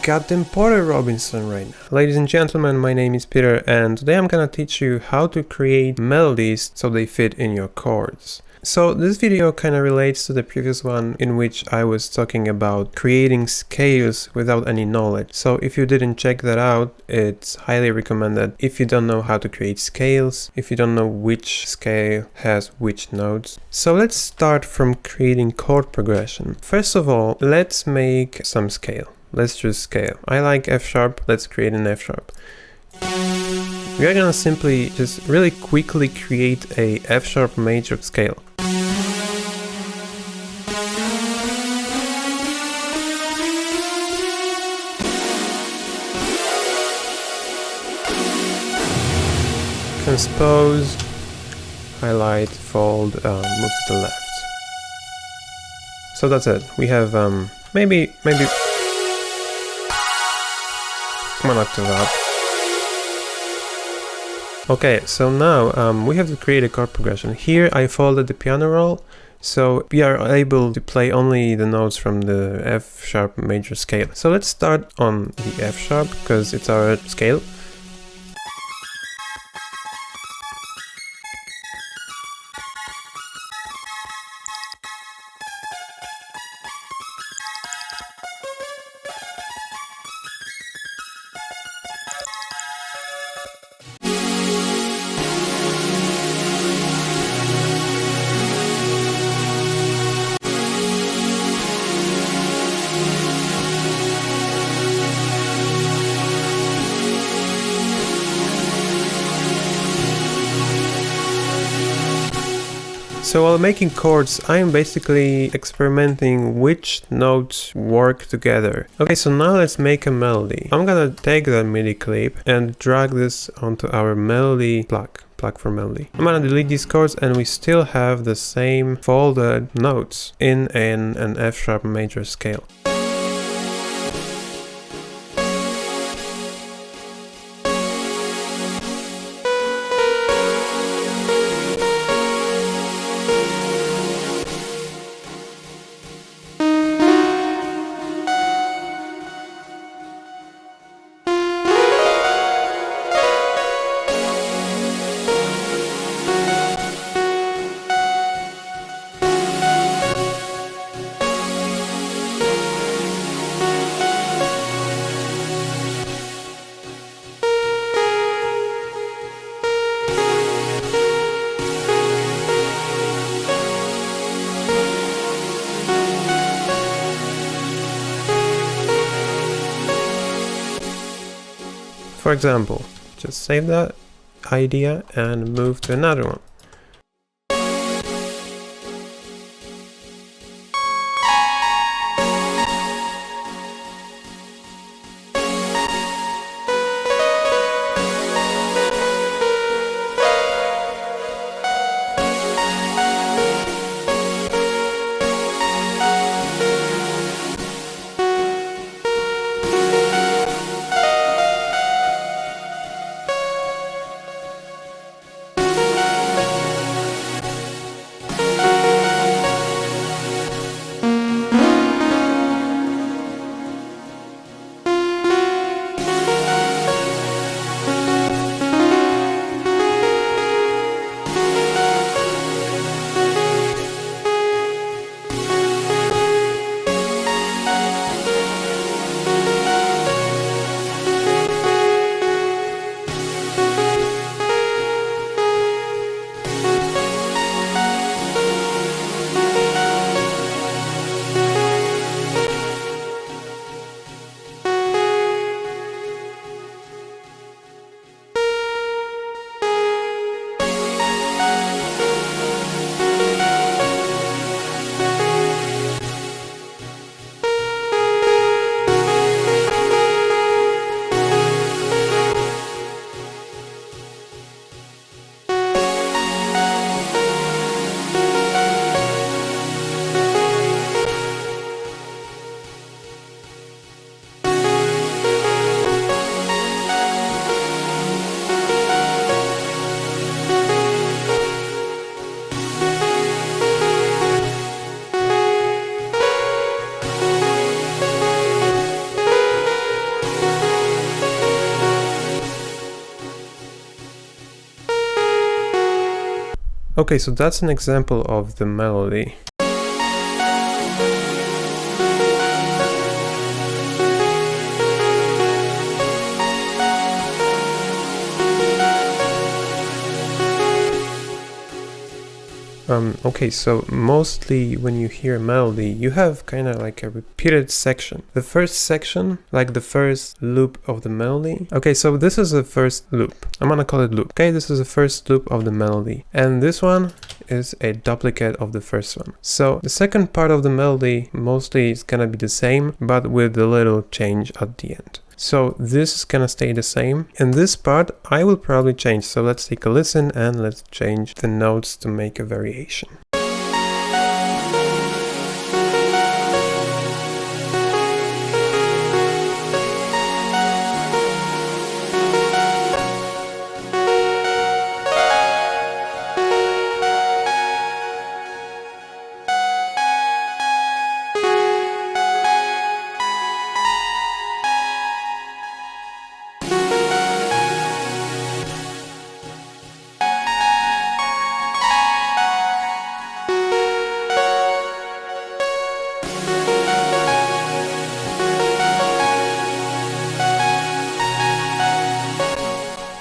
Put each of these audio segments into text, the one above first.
goddamn Porter Robinson right now. Ladies and gentlemen, my name is Peter and today I'm gonna teach you how to create melodies so they fit in your chords. So this video kind of relates to the previous one in which I was talking about creating scales without any knowledge. So if you didn't check that out, it's highly recommended if you don't know how to create scales, if you don't know which scale has which notes. So let's start from creating chord progression. First of all, let's make some scale. Let's choose scale. I like F sharp, let's create an F sharp. We are gonna simply just really quickly create a F sharp major scale. Transpose, highlight, fold, move to the left. So that's it. We have maybe 1 octave up. Okay, so now we have to create a chord progression. Here I folded the piano roll, so we are able to play only the notes from the F sharp major scale. So let's start on the F sharp because it's our scale. So while making chords, I'm basically experimenting which notes work together. Okay, so now let's make a melody. I'm gonna take that MIDI clip and drag this onto our melody plug for melody. I'm gonna delete these chords and we still have the same folded notes in an F sharp major scale. For example, just save that idea and move to another one. Okay, so that's an example of the melody. Okay, so mostly when you hear a melody, you have kind of like a repeated section. The first section, like the first loop of the melody. Okay, so this is the first loop. I'm gonna call it loop. Okay, this is the first loop of the melody. And this one is a duplicate of the first one. So the second part of the melody mostly is gonna be the same, but with a little change at the end. So this is gonna stay the same, and this part I will probably change. So let's take a listen and let's change the notes to make a variation.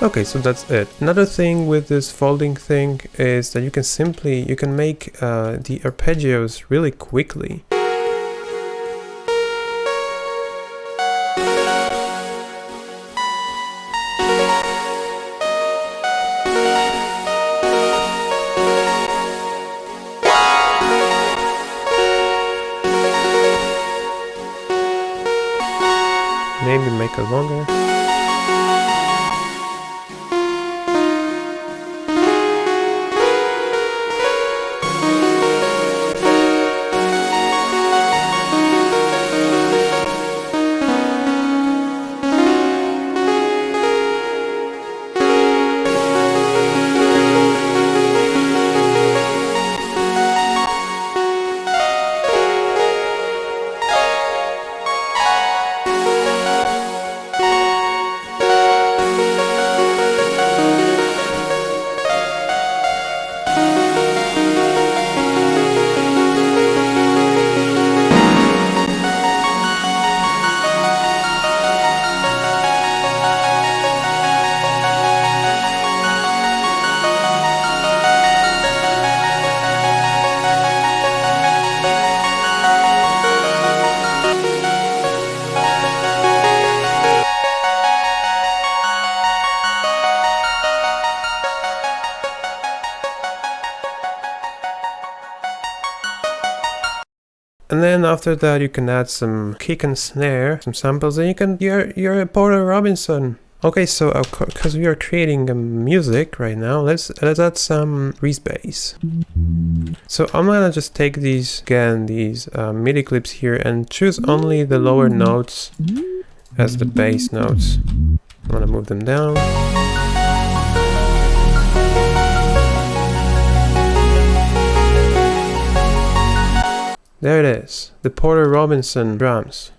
Okay, so that's it. Another thing with this folding thing is that you can make the arpeggios really quickly. Maybe make it longer. And then after that you can add some kick and snare, some samples, and you're a Porter Robinson. Okay, so because we are creating music right now, let's add some Reese bass. So I'm gonna just take these MIDI clips here and choose only the lower notes as the bass notes. I'm gonna move them down. There it is, the Porter Robinson drums.